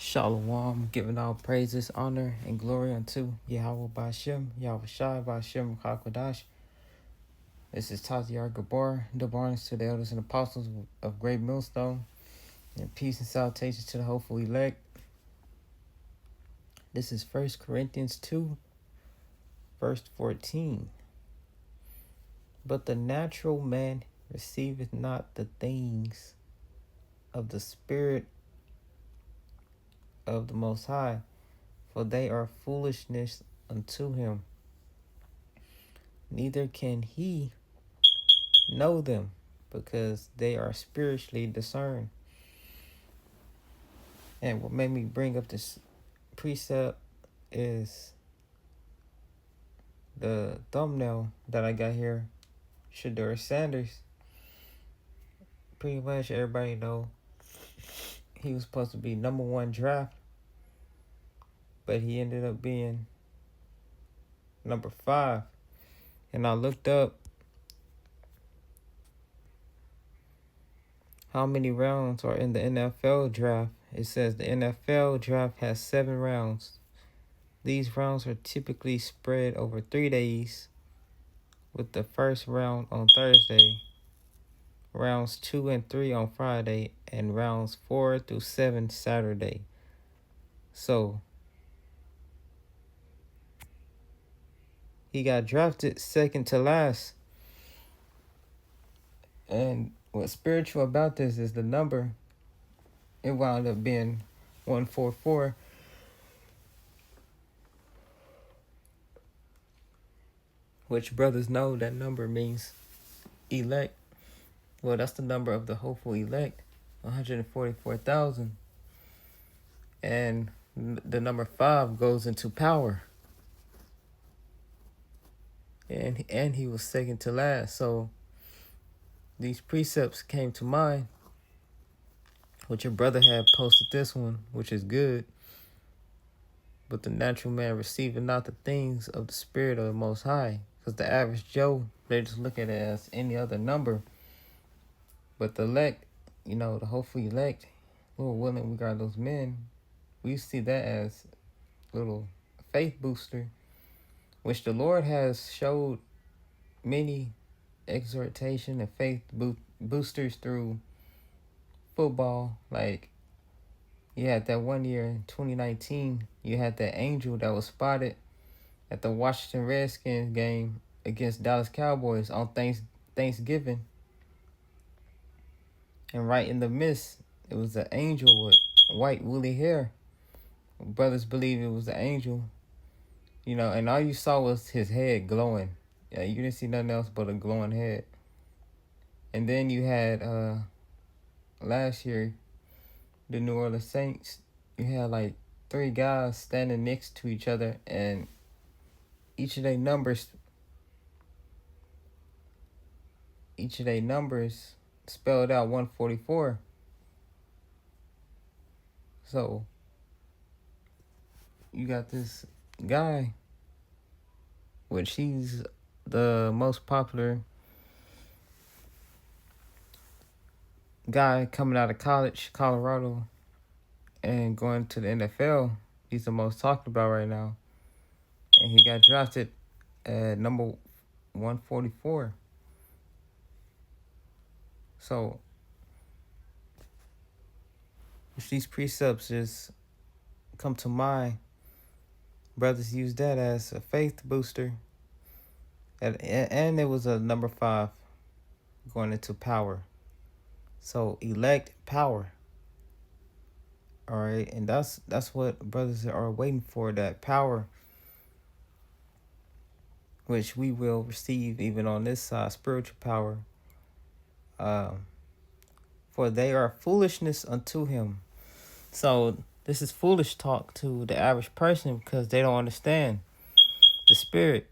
Shalom, giving all praises, honor, and glory unto Yahweh Bashem, Yahweh Shai Bashem Kakodash. This is Tatyar Gabor, Debarnes to the elders and apostles of Great Millstone, and peace and salutations to the hopeful elect. This is 1 Corinthians 2, verse 14. But the natural man receiveth not the things of the Spirit of the Most High, for they are foolishness unto him. Neither can he know them, because they are spiritually discerned. And what made me bring up this precept is the thumbnail that I got here. Shedeur Sanders. Pretty much everybody know he was supposed to be number one draft, but he ended up being number 5. And I looked up how many rounds are in the NFL draft. It says the NFL draft has 7 rounds. These rounds are typically spread over 3 days, with the first round on Thursday, rounds 2 and 3 on Friday, and rounds 4 through 7 Saturday. So he got drafted second to last. And what's spiritual about this is the number. It wound up being 144, which brothers know that number means elect. Well, that's the number of the hopeful elect, 144,000. And the number 5 goes into power. And he was second to last. So these precepts came to mind, which your brother had posted this one, which is good. But the natural man receiving not the things of the Spirit of the Most High. Because the average Joe, they just look at it as any other number. But the elect, the hopeful elect, Lord willing, we got those men. We see that as a little faith booster, which the Lord has showed many exhortation and faith boosters through football. Like, you had that one year in 2019, you had that angel that was spotted at the Washington Redskins game against Dallas Cowboys on Thanksgiving. And right in the midst, it was an angel with white woolly hair. Brothers believe it was an angel, and all you saw was his head glowing. Yeah, you didn't see nothing else but a glowing head. And then you had last year, the New Orleans Saints, you had like 3 guys standing next to each other, and each of their numbers spelled out 144. So you got this guy, which he's the most popular guy coming out of college, Colorado, and going to the NFL. He's the most talked about right now. And he got drafted at number 144. So if these precepts just come to mind, brothers use that as a faith booster. And it was a number 5 going into power. So elect power. All right, and that's what brothers are waiting for, that power, which we will receive even on this side, spiritual power. For they are foolishness unto him. So this is foolish talk to the average person because they don't understand the Spirit.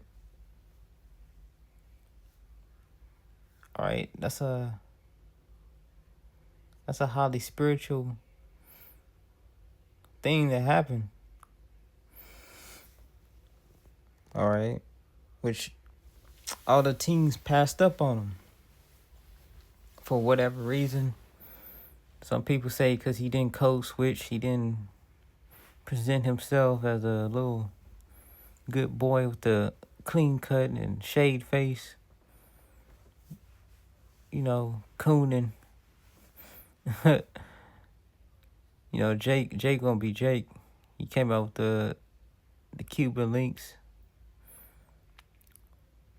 All right, that's a highly spiritual thing that happened. All right, which all the teams passed up on him for whatever reason. Some people say because he didn't code switch, he didn't present himself as a little good boy with a clean cut and shaved face, cooning. Jake gonna be Jake. He came out with the Cuban links,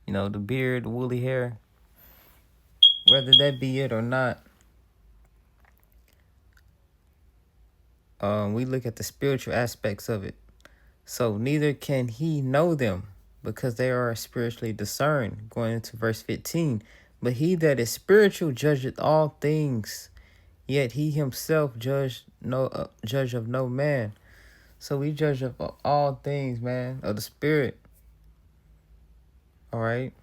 the beard, the woolly hair. Whether that be it or not, we look at the spiritual aspects of it. So neither can he know them, because they are spiritually discerned, going into verse 15. But he that is spiritual judgeth all things, yet he himself judge of no man. So we judge of all things, man, of the spirit. All right.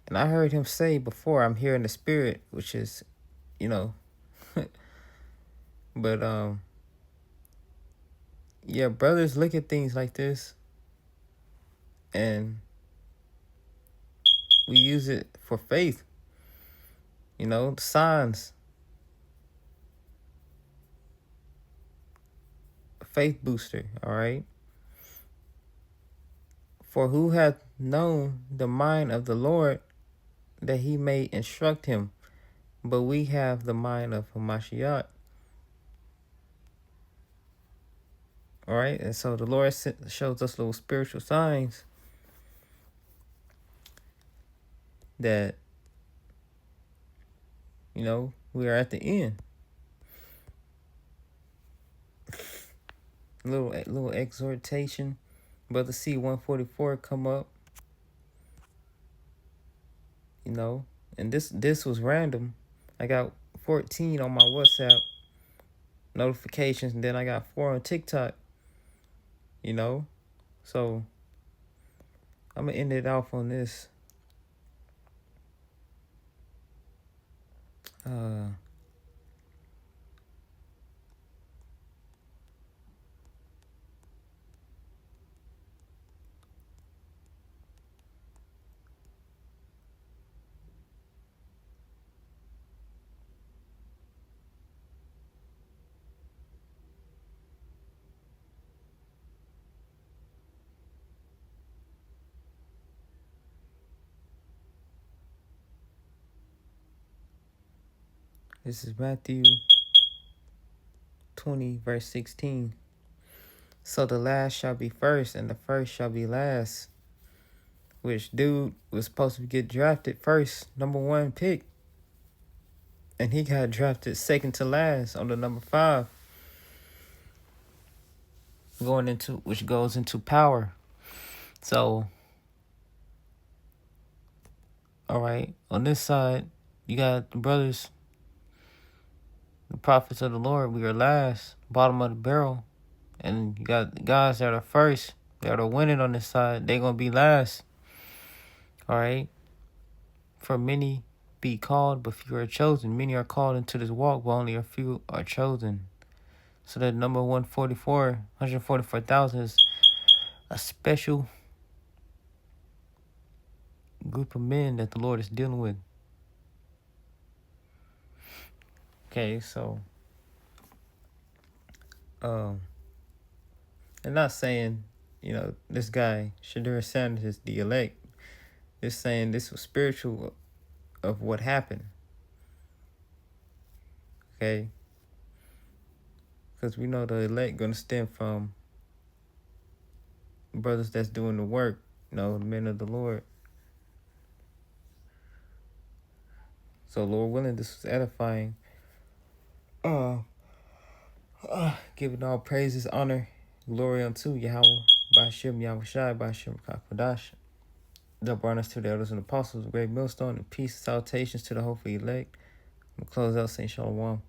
And I heard him say before, I'm here in the spirit, which is, but yeah, brothers look at things like this and we use it for faith, signs, faith booster. All right. For who hath known the mind of the Lord, that he may instruct him? But we have the mind of Hamashiach. All right. And so the Lord shows us little spiritual signs that, we are at the end. Little exhortation. Brother C-144 come up. And this was random. I got 14 on my WhatsApp notifications, and then I got 4 on TikTok. So I'm gonna end it off on this. This is Matthew 20, verse 16. So the last shall be first, and the first shall be last. Which dude was supposed to get drafted first, number 1 pick. And he got drafted second to last on the number 5. Which goes into power. So, all right, on this side, you got the brothers, the prophets of the Lord. We are last, bottom of the barrel. And you got the guys that are first, that are winning on this side. They're going to be last. All right. For many be called, but few are chosen. Many are called into this walk, but only a few are chosen. So that number 144,000 is a special group of men that the Lord is dealing with. Okay, so I'm not saying, this guy, Shedeur Sanders, is the elect. Just saying this was spiritual of what happened. Okay? Because we know the elect going to stem from brothers that's doing the work, the men of the Lord. So, Lord willing, this was edifying. Giving all praises, honor, glory unto Yahweh, Ba'ashem Yahushai, Ba'ashem Kakadash. Double honors to the elders and apostles, great millstone, and peace and salutations to the hopeful elect. I'm going to close out saying Shalom.